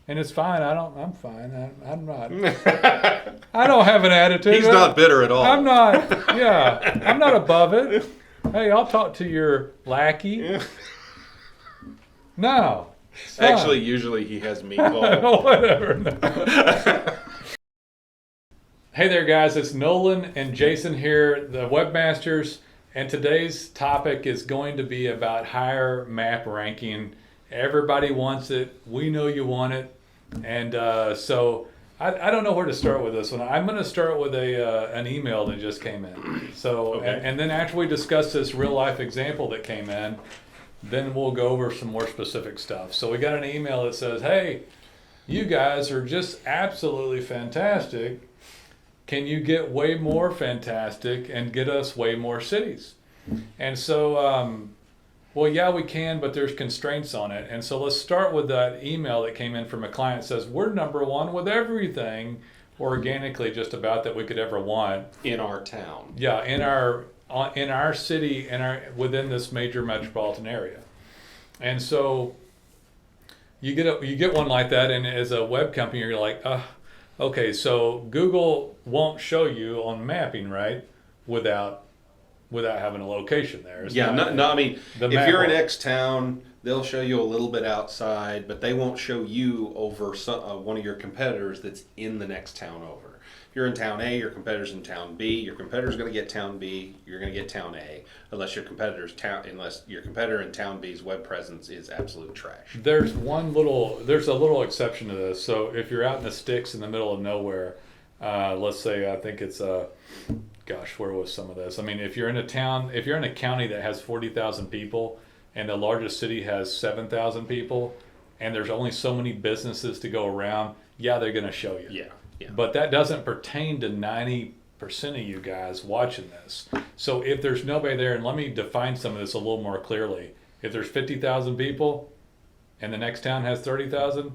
And it's fine. I'm fine. I'm not. I don't have an attitude. He's not bitter at all. I'm not. Yeah, I'm not above it. Hey, I'll talk to your lackey. No. It's fine. Actually, usually he has me call. Whatever. No. Hey there, guys. It's Nolan and Jason here, the webmasters, and today's topic is going to be about higher map ranking. Everybody wants it. We know you want it, and so I don't know where to start with this one. I'm going to start with an email that just came in. So Okay. and then after we discuss this real life example that came in, then we'll go over some more specific stuff. So we got an email that says, "Hey, you guys are just absolutely fantastic. Can you get way more fantastic and get us way more cities?" And so, well, yeah, we can, but there's constraints on it. And so let's start with that email that came in from a client that says, "We're number one with everything organically just about that we could ever want." In our town. Yeah, in our city, within this major metropolitan area. And so you get one like that, and as a web company, you're like, okay, so Google won't show you on mapping, right, without having a location there. Yeah, no, I mean, The if map you're in won't. X town, they'll show you a little bit outside, but they won't show you over one of your competitors that's in the next town over. If you're in town A, your competitor's in town B. Your competitor's going to get town B. You're going to get town A, unless your competitor in town B's web presence is absolute trash. There's a little exception to this. So if you're out in the sticks in the middle of nowhere, let's say I think it's gosh, where was some of this? I mean, if you're in a county that has 40,000 people and the largest city has 7,000 people, and there's only so many businesses to go around, yeah, they're going to show you. Yeah. But that doesn't pertain to 90% of you guys watching this. So if there's nobody there, and let me define some of this a little more clearly. If there's 50,000 people and the next town has 30,000,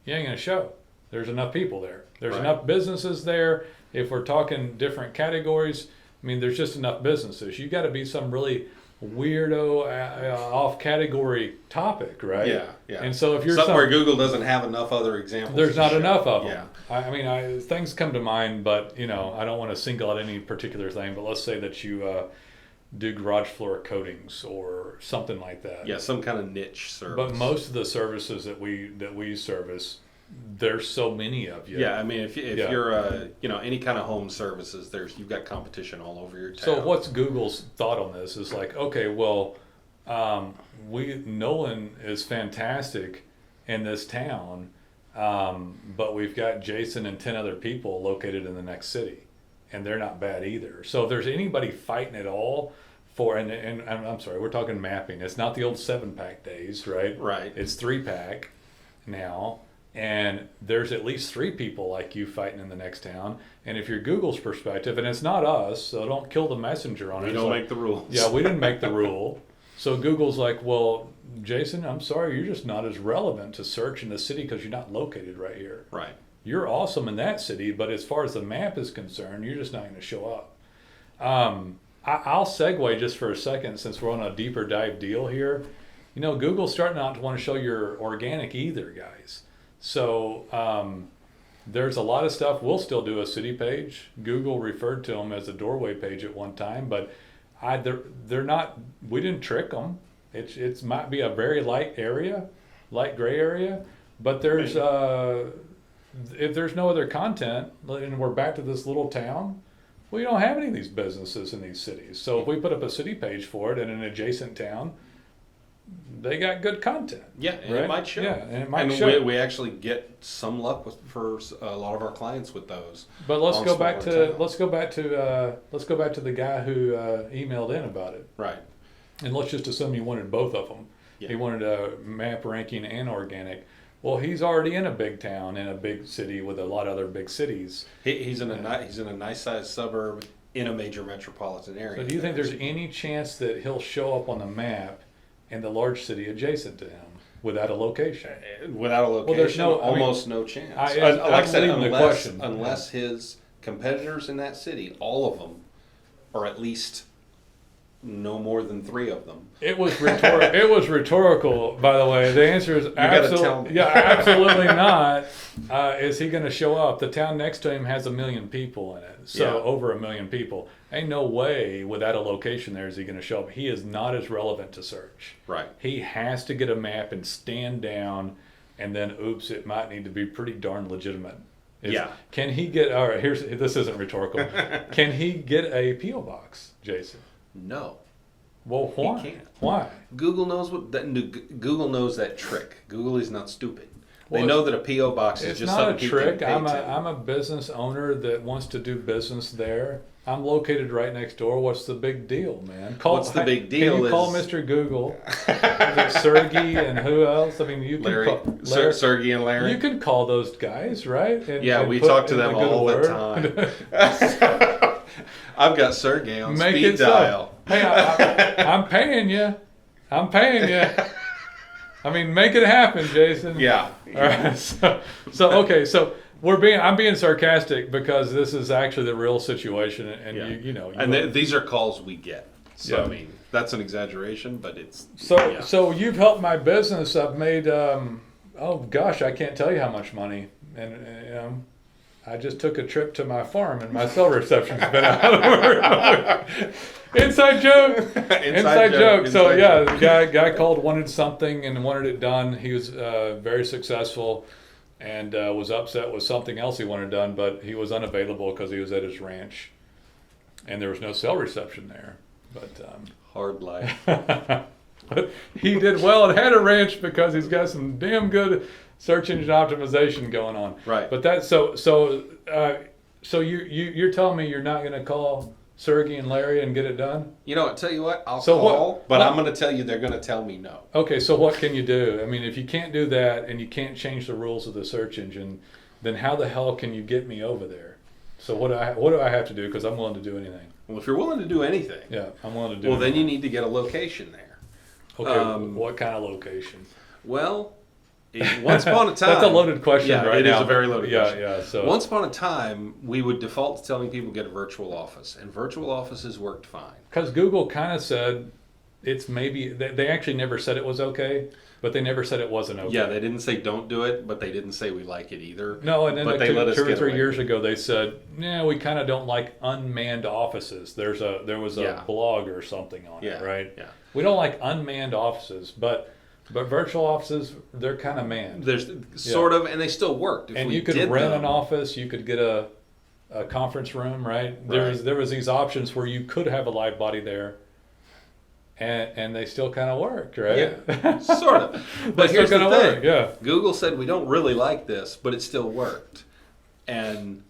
you ain't going to show. There's enough people there. There's Right. enough businesses there. If we're talking different categories, I mean, there's just enough businesses. You got to be some really weirdo off category topic, right? Yeah. And so if you're something where Google doesn't have enough other examples, there's to not show. enough of them. Yeah. I mean, things come to mind, but I don't want to single out any particular thing. But let's say that you do garage floor coatings or something like that. Yeah, some kind of niche service. But most of the services that we service, there's so many of you. Yeah, I mean, if Yeah. you're any kind of home services, you've got competition all over your town. So what's Google's thought on this is like, okay, well, Nolan is fantastic in this town, but we've got Jason and 10 other people located in the next city, and they're not bad either. So if there's anybody fighting at all and I'm sorry, we're talking mapping. It's not the old 7-pack days, right? Right. It's 3-pack now. And there's at least 3 people like you fighting in the next town. And if you're Google's perspective, and it's not us, so don't kill the messenger on it. We It's don't like, make the rules. yeah, we didn't make the rule. So Google's like, well, Jason, I'm sorry, you're just not as relevant to search in the city because you're not located right here. Right. You're awesome in that city, but as far as the map is concerned, you're just not going to show up. I'll segue just for a second since we're on a deeper dive deal here. Google's starting not to want to show your organic either, guys. So there's a lot of stuff. We'll still do a city page. Google referred to them as a doorway page at one time, but they're not. We didn't trick them. It might be a very light gray area, but there's if there's no other content, and we're back to this little town, we don't have any of these businesses in these cities. So if we put up a city page for it in an adjacent town, they got good content. Yeah, and right? it might show. Yeah, and it might show. We actually get some luck for a lot of our clients with those. But let's on go back smaller to towns. let's go back to the guy who emailed in about it, Right. and let's just assume he wanted both of them. Yeah. He wanted a map ranking and organic. Well, he's already in a big town, in a big city with a lot of other big cities. He's in a nice sized suburb in a major metropolitan area. So do you think there's any chance that he'll show up on the map in the large city adjacent to him without a location? Without a location? there's no- almost no chance. I'm Like I said, leaving the question. unless his competitors in that city, all of them, are at least no more than 3 of them. It was rhetorical. It was rhetorical, by the way. The answer is absolutely, yeah, absolutely not. Is he going to show up? The town next to him has 1 million people in it, so over 1 million people. Ain't no way without a location there is he going to show up. He is not as relevant to search. Right. He has to get a map and stand down, and then oops, it might need to be pretty darn legitimate. Can he get? All right. This isn't rhetorical. Can he get a PO box, Jason? No. Well, why? He can't. Why? Google knows Google knows that trick. Google is not stupid. They know that a PO box is just something it's not a trick. I'm I'm a business owner that wants to do business there. I'm located right next door. What's the big deal, man? What's the big deal? Can you call Mr. Google? Sergey and who else? I mean, you can Larry, Sergey and Larry. You can call those guys, right? And we talk to them all the time. I've got Sergey on speed dial. Hey, I'm paying you. I'm paying you. I mean, make it happen, Jason. Yeah. All right. So I'm being sarcastic because this is actually the real situation, and these are calls we get. So I mean, that's an exaggeration, but it's so you've helped my business. I've made oh gosh, I can't tell you how much money, and I just took a trip to my farm and my cell reception's been out. Inside joke. Inside joke. So the guy called, wanted something and wanted it done. He was very successful and was upset with something else he wanted done, but he was unavailable because he was at his ranch and there was no cell reception there. But hard life. But he did well and had a ranch because he's got some damn good search engine optimization going on. Right. But that's so you're telling me you're not going to call Sergey and Larry and get it done? I'll tell you what, I'll call, but I'm going to tell you they're going to tell me no. Okay, so what can you do? I mean, if you can't do that and you can't change the rules of the search engine, then how the hell can you get me over there? So what do I have to do? Because I'm willing to do anything. Well, if you're willing to do anything, I'm willing to do. Well, then you need to get a location there. Okay, what kind of location? Well, once upon a time... That's a loaded question right now. It is a very loaded question. Yeah. So once upon a time, we would default to telling people to get a virtual office, and virtual offices worked fine. Because Google kind of said it's maybe... They actually never said it was okay, but they never said it wasn't okay. Yeah, they didn't say don't do it, but they didn't say we like it either. No, and then they let us 2 or 3 away. years ago, they said, we kind of don't like unmanned offices. There was a blog or something on it, right? Yeah. We don't like unmanned offices, but virtual offices, they're kind of manned. There's sort of, and they still worked. And you could rent an office, you could get a conference room, right? There was these options where you could have a live body there, and they still kind of worked, right? Yeah, sort of. But here's the thing. Yeah. Google said we don't really like this, but it still worked. And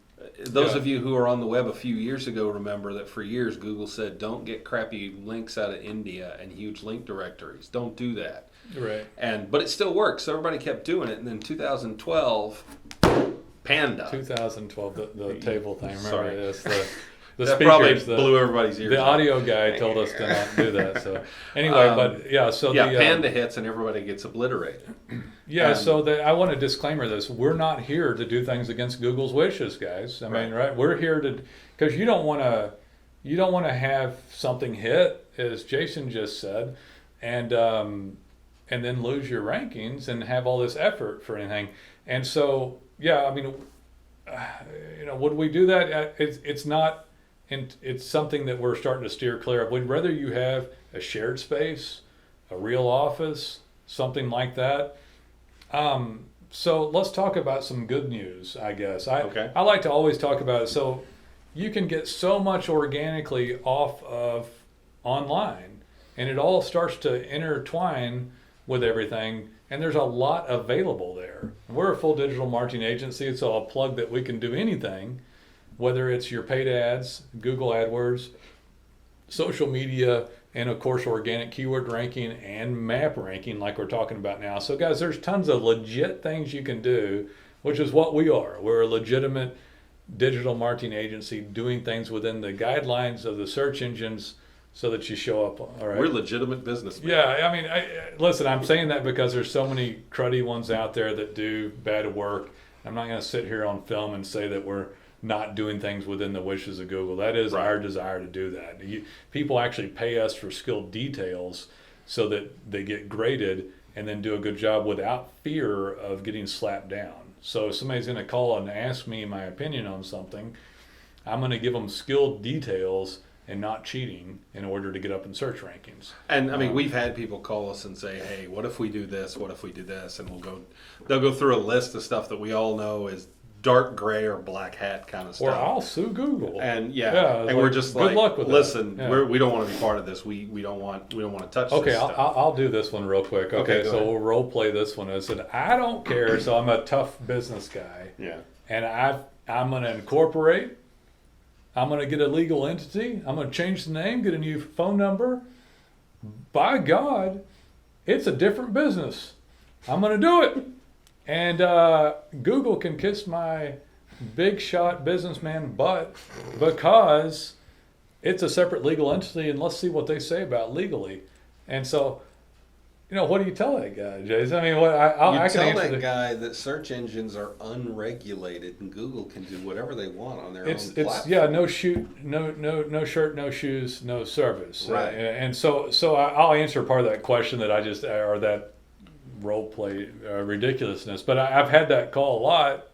those of you who are on the web a few years ago remember that for years Google said don't get crappy links out of India and huge link directories. Don't do that. Right. But it still works. So everybody kept doing it. And then 2012, Panda. 2012, the table thing. Remember Sorry. this? The that speakers, probably blew everybody's ears The out. audio guy told us to not do that. So anyway, Panda hits and everybody gets obliterated. I want to disclaimer this. We're not here to do things against Google's wishes, guys. I mean, right? We're here to, because you don't want to have something hit, as Jason just said, and then lose your rankings and have all this effort for anything. And so, would we do that? It's not. And it's something that we're starting to steer clear of. We'd rather you have a shared space, a real office, something like that. So let's talk about some good news, I guess. I like to always talk about it. So you can get so much organically off of online, and it all starts to intertwine with everything, and there's a lot available there. We're a full digital marketing agency, so I'll plug that we can do anything, whether it's your paid ads, Google AdWords, social media, and of course organic keyword ranking and map ranking like we're talking about now. So guys, there's tons of legit things you can do, which is what we are. We're a legitimate digital marketing agency doing things within the guidelines of the search engines so that you show up. All right. We're legitimate businessmen. Yeah, I mean, listen, I'm saying that because there's so many cruddy ones out there that do bad work. I'm not going to sit here on film and say that we're not doing things within the wishes of Google. That is our desire to do that. People actually pay us for skilled details so that they get graded and then do a good job without fear of getting slapped down. So if somebody's going to call and ask me my opinion on something, I'm going to give them skilled details and not cheating in order to get up in search rankings. And I mean, we've had people call us and say, "Hey, what if we do this? What if we do this?" And they'll go through a list of stuff that we all know is dark gray or black hat kind of stuff. Or I'll sue Google. And and we're just good like, luck with listen, that. we don't want to be part of this. We don't want to touch Okay, this stuff. I'll do this one real quick. Okay, go so ahead. we'll role play this one. I said I don't care, so I'm a tough business guy, Yeah. and I'm going to incorporate. I'm going to get a legal entity. I'm going to change the name, get a new phone number. By God, it's a different business. I'm going to do it. And Google can kiss my big shot businessman butt because it's a separate legal entity, and let's see what they say about legally. And so, what do you tell that guy, Jason? I mean, I can tell answer that guy that search engines are unregulated and Google can do whatever they want on their own platform. No shirt, no shoes, no service. Right. And so I'll answer part of that question that or that role play ridiculousness. But I've had that call a lot,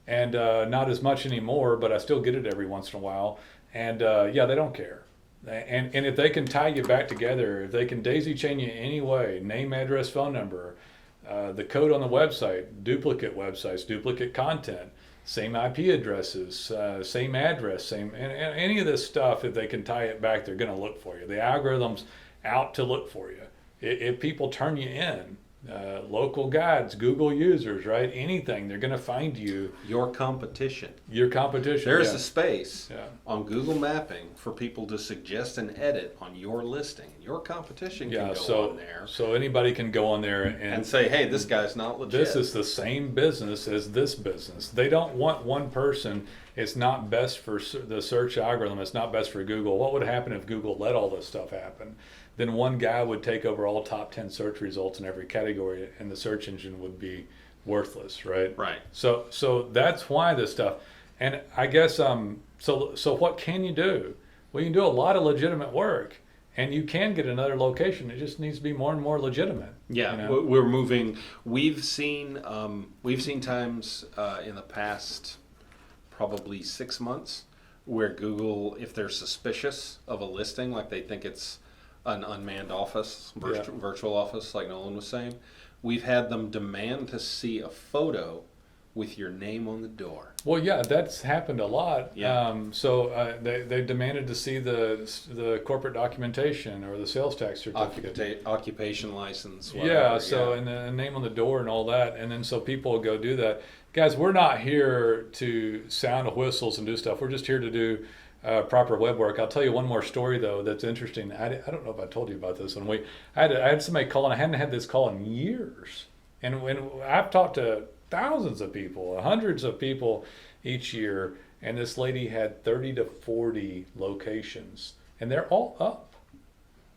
and not as much anymore. But I still get it every once in a while. And they don't care. And if they can tie you back together, if they can daisy chain you any way, name, address, phone number, the code on the website, duplicate websites, duplicate content, same IP addresses, same address, and any of this stuff, if they can tie it back, they're going to look for you. The algorithm's out to look for you. If people turn you in, local guides, Google users, right? Anything, they're going to find you. Your competition. There's a space on Google Mapping for people to suggest and edit on your listing. Your competition can go on there. So anybody can go on there and say, hey, this guy's not legit. This is the same business as this business. They don't want one person. It's not best for the search algorithm. It's not best for Google. What would happen if Google let all this stuff happen? Then one guy would take over all top 10 search results in every category, and the search engine would be worthless, right? Right. So that's why this stuff. And I guess so what can you do? Well, you can do a lot of legitimate work, and you can get another location. It just needs to be more and more legitimate. Yeah, we're moving. We've seen times in the past probably 6 months where Google, if they're suspicious of a listing, like they think it's an unmanned office, virtual office, like Nolan was saying, we've had them demand to see a photo with your name on the door. Well, yeah, that's happened a lot. Yeah. They demanded to see the corporate documentation or the sales tax certificate, occupation license. Whatever, and the name on the door and all that, and then so people will go do that. Guys, we're not here to sound whistles and do stuff. We're just here to do proper web work. I'll tell you one more story though that's interesting. I don't know if I told you about this one. I had somebody call, and I hadn't had this call in years. And when I've talked to thousands of people, hundreds of people each year, and this lady had 30 to 40 locations, and they're all up.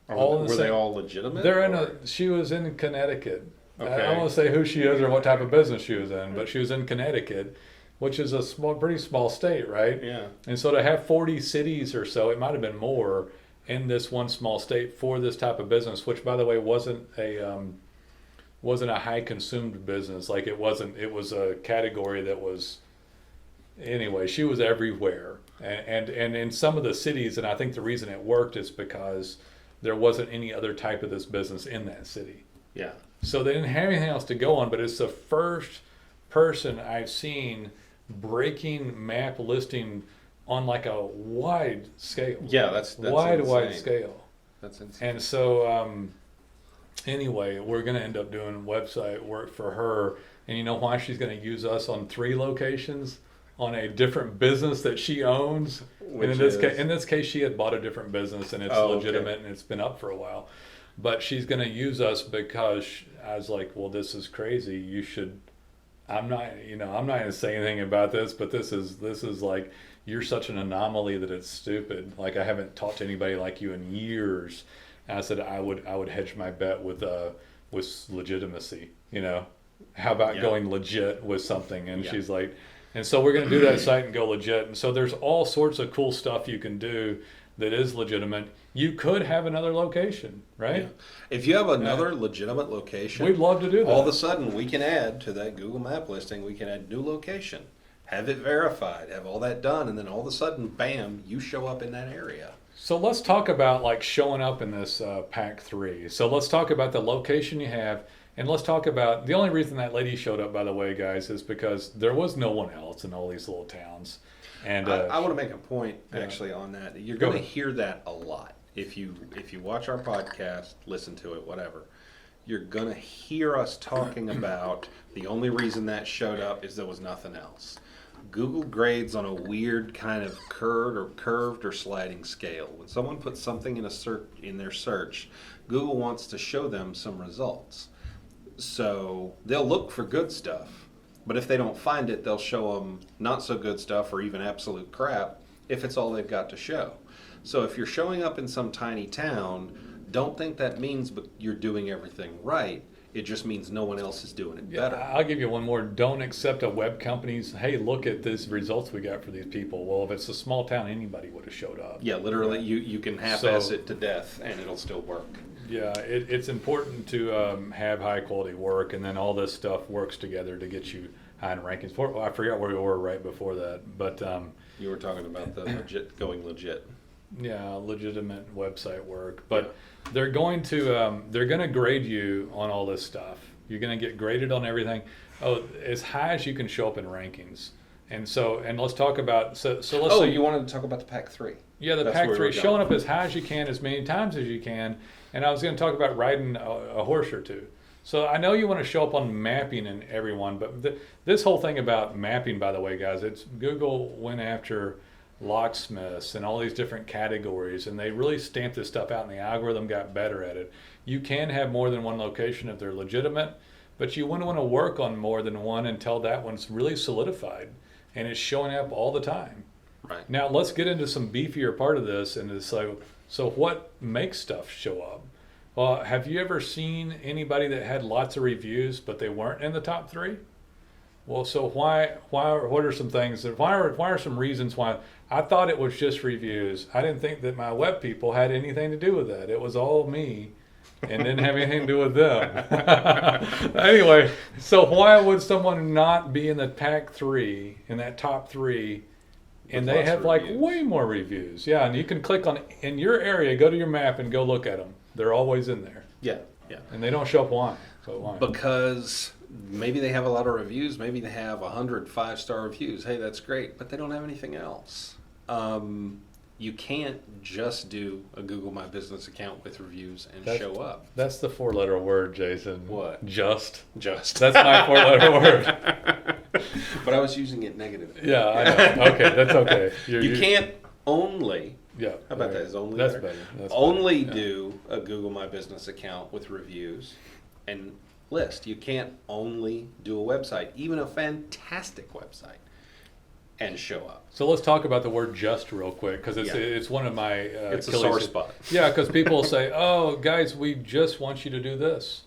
Were they all legitimate? She was in Connecticut. Okay. I don't want to say who she is or what type of business she was in, but she was in Connecticut, which is a pretty small state, right? Yeah. And so to have 40 cities or so, it might have been more in this one small state for this type of business, which by the way wasn't a high consumed business. Like it was a category that was, anyway, she was everywhere. And in some of the cities, and I think the reason it worked is because there wasn't any other type of this business in that city. Yeah. So they didn't have anything else to go on, but it's the first person I've seen breaking map listing on like a wide scale. Yeah, that's wide insane. scale. That's insane. And so anyway, we're going to end up doing website work for her, and you know why she's going to use us on 3 locations on a different business that she owns. And in this case, she had bought a different business, and it's legitimate, and it's been up for a while. But she's going to use us because I was like, well, this is crazy. You should. I'm not going to say anything about this, but this is like, you're such an anomaly that it's stupid. Like I haven't talked to anybody like you in years. And I said I would hedge my bet with legitimacy. How about going legit with something? And she's like, And so we're going to do that site and go legit. And so there's all sorts of cool stuff you can do that is legitimate. You could have another location, right? Yeah. If you have another legitimate location, We'd love to do that. all of a sudden we can add to that Google Map listing, we can add new location, have it verified, have all that done, and then all of a sudden, bam, you show up in that area. So let's talk about like showing up in this pack 3. So let's talk about the location you have, and let's talk about the only reason that lady showed up, by the way, guys, is because there was no one else in all these little towns. And I want to make a point actually on that. You're going to hear that a lot if you watch our podcast, listen to it, whatever. You're going to hear us talking about the only reason that showed up is there was nothing else. Google grades on a weird kind of curved or sliding scale. When someone puts something in their search, Google wants to show them some results. So they'll look for good stuff, but if they don't find it, they'll show them not so good stuff or even absolute crap if it's all they've got to show. So if you're showing up in some tiny town, don't think that means you're doing everything right. It just means no one else is doing it better. I'll give you one more. Don't accept a web company's, hey, look at these results we got for these people. Well, if it's a small town, anybody would have showed up. Yeah, literally, you can half-ass it to death and it'll still work. Yeah, it's important to have high quality work, and then all this stuff works together to get you high in rankings. I forgot where we were right before that, but you were talking about the going legit. Yeah, legitimate website work, but they're going to grade you on all this stuff. You're going to get graded on everything. As high as you can show up in rankings. And let's talk about so let's say you wanted to talk about the pack 3. Yeah, the pack 3, showing up as high as you can, as many times as you can. And I was going to talk about riding a horse or two. So I know you want to show up on mapping and everyone, but this whole thing about mapping, by the way, guys, it's Google went after locksmiths and all these different categories, and they really stamped this stuff out, and the algorithm got better at it. You can have more than one location if they're legitimate, but you wouldn't want to work on more than one until that one's really solidified and it's showing up all the time. Right. Now let's get into some beefier part of this, and it's like, so what makes stuff show up? Well, have you ever seen anybody that had lots of reviews but they weren't in the top 3? Well, so what are some things why are some reasons why? I thought it was just reviews. I didn't think that my web people had anything to do with that. It was all me and didn't have anything to do with them. Anyway, so why would someone not be in the pack 3, in that top 3, and they have like way more reviews? Yeah, and you can click on, in your area, go to your map and go look at them. They're always in there. Yeah. And they don't show up why? So why? Because maybe they have a lot of reviews. Maybe they have 100 5-star reviews. Hey, that's great, but they don't have anything else. You can't just do a Google My Business account with reviews and show up. That's the 4-letter word, Jason. What? Just. Just. That's my 4-letter word. But I was using it negatively. Yeah, I know. Okay, that's okay. You can't only. Yeah. How about that? Is only that's better? That's only better. do a Google My Business account with reviews and list. You can't only do a website, even a fantastic website, and show up. So let's talk about the word "just" real quick, because it's one of my it's a sore spot. Yeah, because people say, "Oh, guys, we just want you to do this.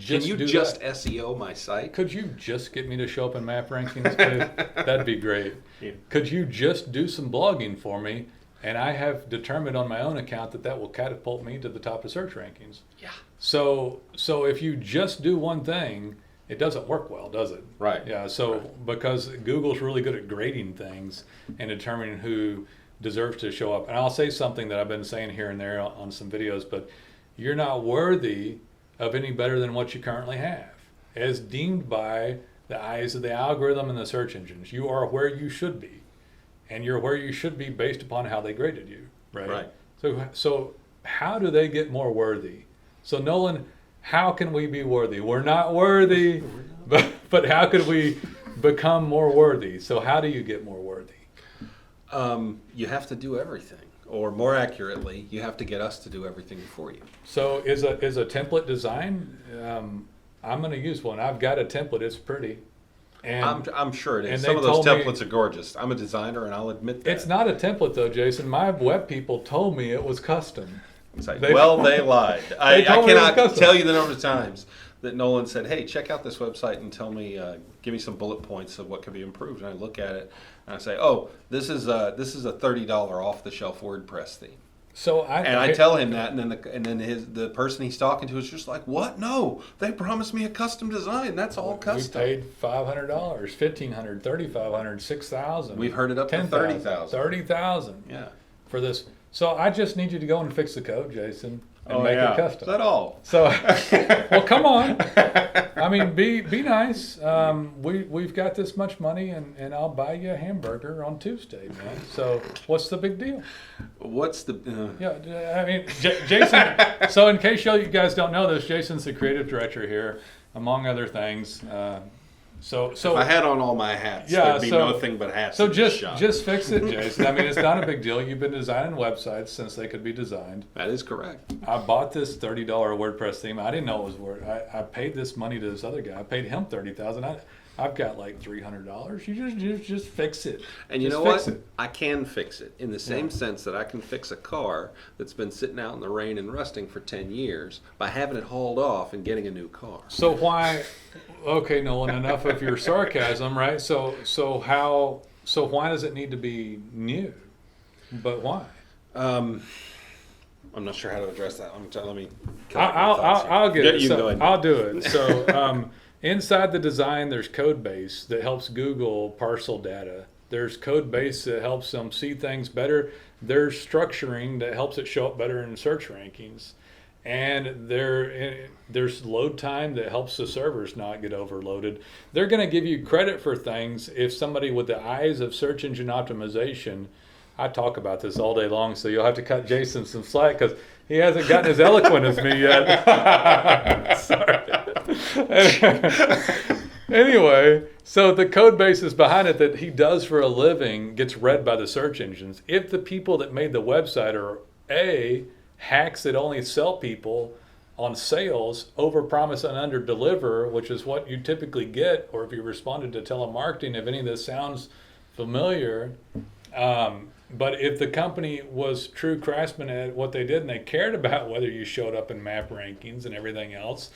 Can you just SEO my site? Could you just get me to show up in map rankings, please? That'd be great. Yeah. Could you just do some blogging for me? And I have determined on my own account that will catapult me to the top of search rankings." Yeah. So if you just do one thing, it doesn't work well, does it? Right. Yeah. So because Google's really good at grading things and determining who deserves to show up. And I'll say something that I've been saying here and there on some videos, but you're not worthy of any better than what you currently have, as deemed by the eyes of the algorithm and the search engines. You are where you should be, and you're where you should be based upon how they graded you, right? Right. So how do they get more worthy? So Nolan, how can we be worthy? We're not worthy, but how could we become more worthy? So how do you get more worthy? You have to do everything. Or more accurately, you have to get us to do everything for you. So is a template design? I'm going to use one. I've got a template. It's pretty. And I'm sure it is. Some of those templates are gorgeous. I'm a designer, and I'll admit that. It's not a template, though, Jason. My web people told me it was custom. They lied. I cannot tell you the number of times that Nolan said, "Hey, check out this website and tell me, give me some bullet points of what could be improved." And I look at it and I say, "Oh, this is a $30 off the shelf WordPress theme." So I tell him that, and then the person he's talking to is just like, "What? No, they promised me a custom design. That's all custom." We paid $500, $1,500, $3,500, $6,000. We've heard it up to $30,000. $30,000. Yeah. For this. So I just need you to go and fix the code, Jason, and make it custom. Is that all? So, well, come on. I mean, be nice. We've got this much money, and I'll buy you a hamburger on Tuesday, man. So what's the big deal? What's the? Yeah, I mean, Jason. So in case you guys don't know this, Jason's the creative director here, among other things. So if I had on all my hats, there'd be nothing but hats. So just fix it, Jason. I mean, it's not a big deal. You've been designing websites since they could be designed. That is correct. I bought this $30 WordPress theme. I didn't know it was worth. I paid this money to this other guy. I paid him $30,000. I've got like $300. You just fix it. And you just know fix what? It. I can fix it in the same sense that I can fix a car that's been sitting out in the rain and rusting for 10 years by having it hauled off and getting a new car. So why? Okay, Nolan. Enough of your sarcasm, right? So why does it need to be new? But why? I'm not sure how to address that. Let me. I'll get it. You can go ahead. I'll do it. So inside the design, there's code base that helps Google parcel data. There's code base that helps them see things better. There's structuring that helps it show up better in search rankings. And there's load time that helps the servers not get overloaded. They're going to give you credit for things if somebody with the eyes of search engine optimization. I talk about this all day long, so you'll have to cut Jason some slack because he hasn't gotten as eloquent as me yet. Sorry. Anyway, so the code basis behind it that he does for a living gets read by the search engines. If the people that made the website are hacks that only sell people on sales, overpromise and underdeliver, which is what you typically get, or if you responded to telemarketing, if any of this sounds familiar. But if the company was true craftsmen at what they did and they cared about whether you showed up in map rankings and everything else,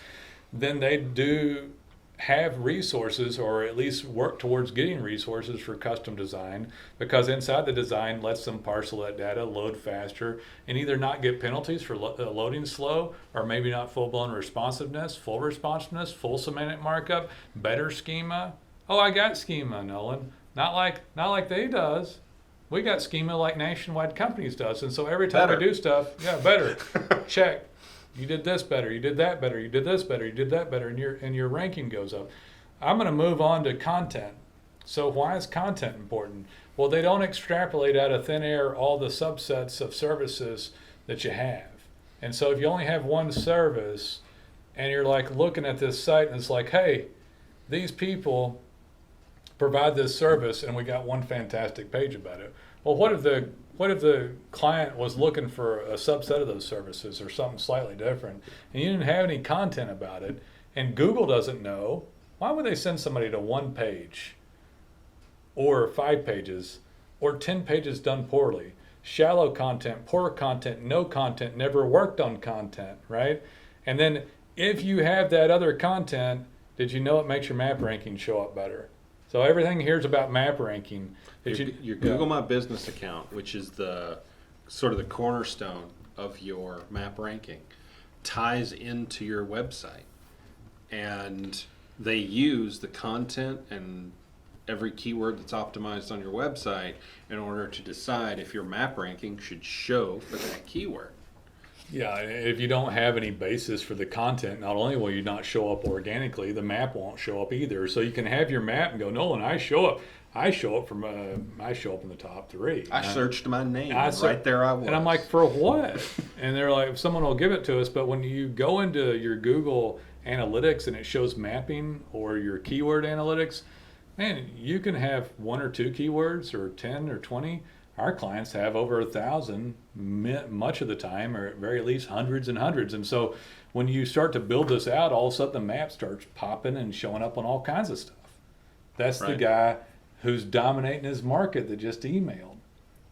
then they do have resources, or at least work towards getting resources for custom design, because inside the design lets them parcel that data, load faster, and either not get penalties for loading slow, or maybe not full-blown responsiveness, full semantic markup, better schema. Oh, I got schema, Nolan. Not like they does. We got schema like Nationwide Companies does, and so every time we do stuff, better. Check. You did this better, you did that better, you did this better, you did that better, and your ranking goes up. I'm going to move on to content. So why is content important? Well, they don't extrapolate out of thin air all the subsets of services that you have. And so if you only have one service and you're like looking at this site and it's like, hey, these people provide this service and we got one fantastic page about it. Well, what if the client was looking for a subset of those services or something slightly different, and you didn't have any content about it, and Google doesn't know? Why would they send somebody to one page or 5 pages or 10 pages done poorly? Shallow content, poor content, no content, never worked on content, right? And then if you have that other content, did you know it makes your map ranking show up better? So everything here is about map ranking. Your Google My Business account, which is the sort of the cornerstone of your map ranking, ties into your website. And they use the content and every keyword that's optimized on your website in order to decide if your map ranking should show for that keyword. Yeah, if you don't have any basis for the content, not only will you not show up organically, the map won't show up either. So you can have your map and go, no, and I show up in the top 3. I searched my name, right there I was. And I'm like, for what? And they're like, someone will give it to us. But when you go into your Google Analytics and it shows mapping, or your keyword analytics, man, you can have 1 or 2 keywords, or 10 or 20. Our clients have over 1,000 much of the time, or at very least hundreds and hundreds. And so when you start to build this out, all of a sudden the map starts popping and showing up on all kinds of stuff. That's right. The guy who's dominating his market that just emailed.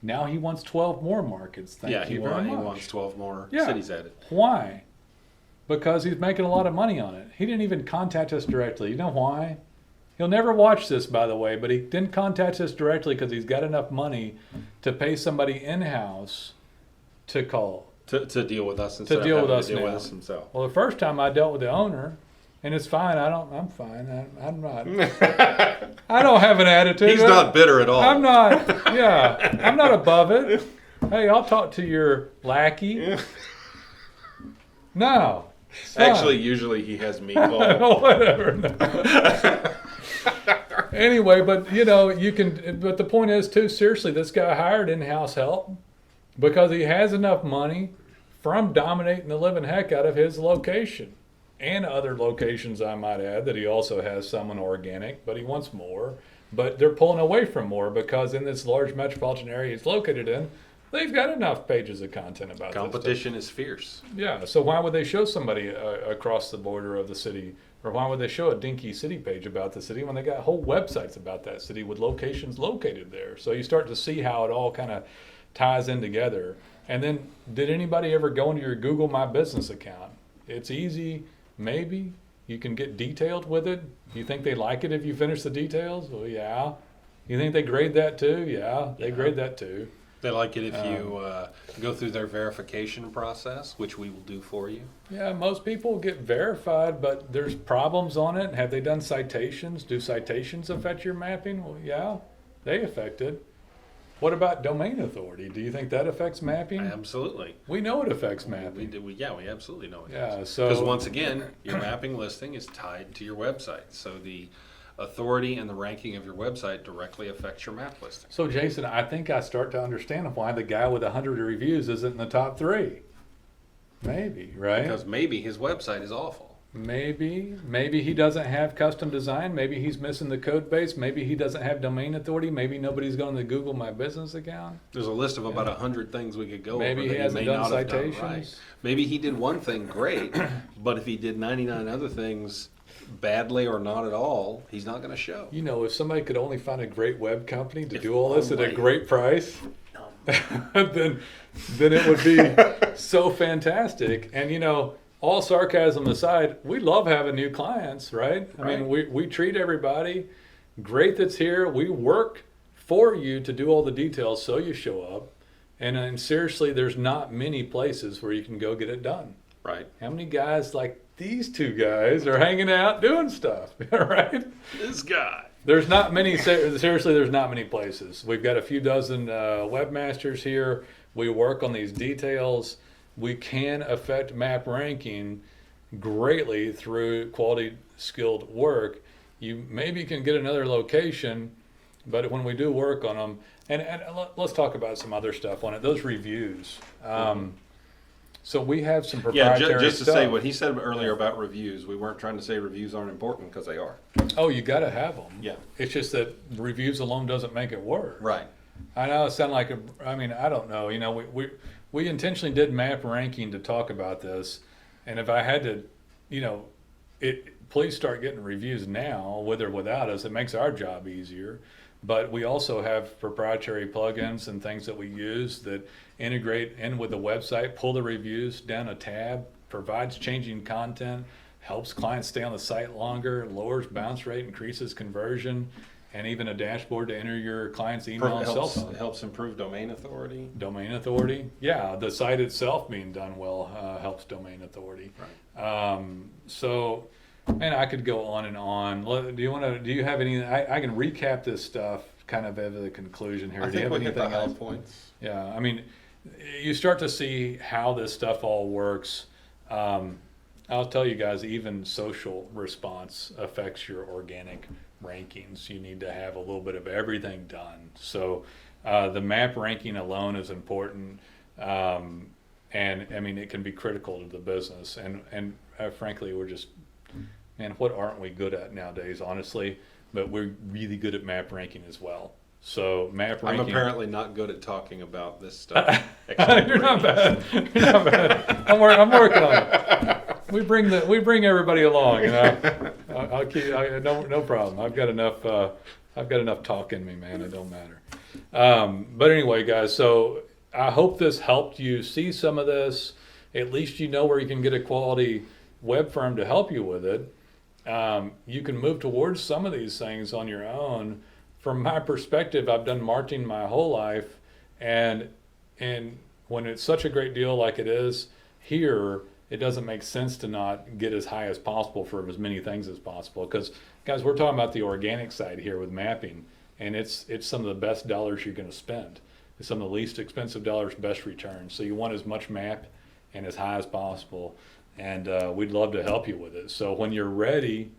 Now he wants 12 more markets. Thank you very much. He wants 12 more cities added. Why? because he's making a lot of money on it. He didn't even contact us directly. You know why? He'll never watch this, by the way, but he didn't contact us directly because he's got enough money to pay somebody in-house to call. To deal with us instead To deal of with having us to deal now. with us himself. Well, the first time I dealt with the owner, and it's fine. I'm fine. I'm not. I don't have an attitude. He's not bitter at all. I'm not. Yeah, I'm not above it. Hey, I'll talk to your lackey. No. it's fine. Actually, usually he has me call. Whatever. No. Anyway, but you can. But the point is, too. Seriously, this guy hired in-house help because he has enough money from dominating the living heck out of his location and other locations, I might add, that he also has someone organic, but he wants more. But they're pulling away from more because in this large metropolitan area he's located in, they've got enough pages of content about this Competition is fierce. stuff. Yeah, so why would they show somebody across the border of the city, or why would they show a dinky city page about the city when they got whole websites about that city with locations located there? So you start to see how it all kind of ties in together. And then, did anybody ever go into your Google My Business account? It's easy, maybe. You can get detailed with it. You think they like it if you finish the details? Well, yeah. You think they grade that too? Yeah, they grade that too. They like it if you go through their verification process, which we will do for you. Yeah, most people get verified, but there's problems on it. Have they done citations? Do citations affect your mapping? Well, yeah, they affect it. What about domain authority? Do you think that affects mapping? Absolutely. We know it affects mapping. We absolutely know it. Yeah, so because once again, your mapping listing is tied to your website, so the authority and the ranking of your website directly affects your map listing. So Jason, I think I start to understand why the guy with 100 reviews isn't in the top 3. Maybe, right? Because maybe his website is awful. Maybe he doesn't have custom design. Maybe he's missing the code base. Maybe he doesn't have domain authority. Maybe nobody's going to Google My Business account. There's a list of about 100 things we could go Maybe over. he hasn't done citations. Right. Maybe he did one thing great, but if he did 99 other things badly or not at all, he's not going to show. If somebody could only find a great web company to do all this at a great price, then it would be so fantastic. And all sarcasm aside, we love having new clients, right? I mean, we treat everybody great that's here. We work for you to do all the details so you show up. And seriously, there's not many places where you can go get it done. Right. How many guys like these two guys are hanging out doing stuff, right? This guy. There's not many, seriously, there's not many places. We've got a few dozen webmasters here. We work on these details. We can affect map ranking greatly through quality skilled work. You maybe can get another location, but when we do work on them, and let's talk about some other stuff on it, those reviews. So we have some proprietary just to stuff. say what he said earlier about reviews, we weren't trying to say reviews aren't important, because they are. Oh, you got to have them. Yeah. It's just that reviews alone doesn't make it work. Right. I know it sounds like I don't know. We intentionally did map ranking to talk about this, and if I had to, please start getting reviews now, with or without us. It makes our job easier. But we also have proprietary plugins and things that we use that integrate in with the website, pull the reviews down a tab, provides changing content, helps clients stay on the site longer, lowers bounce rate, increases conversion, and even a dashboard to enter your client's email and cell phone. Helps improve domain authority. Domain authority, yeah. The site itself being done well helps domain authority. Right. And I could go on and on. Do you have any? I can recap this stuff kind of at the conclusion here. I Do you think have we hit the anything high else? points. Yeah, I mean, you start to see how this stuff all works. I'll tell you guys, even social response affects your organic rankings. You need to have a little bit of everything done. So the map ranking alone is important. And I mean, it can be critical to the business. And frankly, we're just, man, what aren't we good at nowadays, honestly? But we're really good at map ranking as well. So map ranking. I'm apparently not good at talking about this stuff. You're not bad. You're not bad. I'm working on it. We bring everybody along, I'll keep. No problem. I've got enough talk in me, man. It don't matter. But anyway, guys. So I hope this helped you see some of this. At least you know where you can get a quality web firm to help you with it, you can move towards some of these things on your own. From my perspective, I've done marketing my whole life, and when it's such a great deal like it is here, it doesn't make sense to not get as high as possible for as many things as possible. Because guys, we're talking about the organic side here with mapping, and it's some of the best dollars you're going to spend. It's some of the least expensive dollars, best returns. So you want as much map and as high as possible, and we'd love to help you with it. So when you're ready,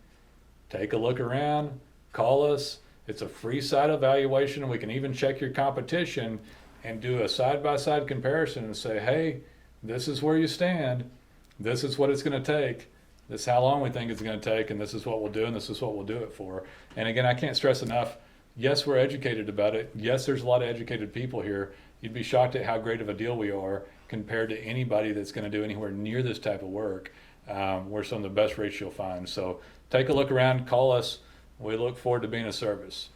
take a look around, call us. It's a free site evaluation. We can even check your competition and do a side-by-side comparison and say, hey, this is where you stand. This is what it's going to take. This is how long we think it's going to take, and this is what we'll do, and this is what we'll do it for. And again, I can't stress enough, yes, we're educated about it. Yes, there's a lot of educated people here. You'd be shocked at how great of a deal we are compared to anybody that's going to do anywhere near this type of work. We're some of the best rates you'll find. So take a look around, call us. We look forward to being of service.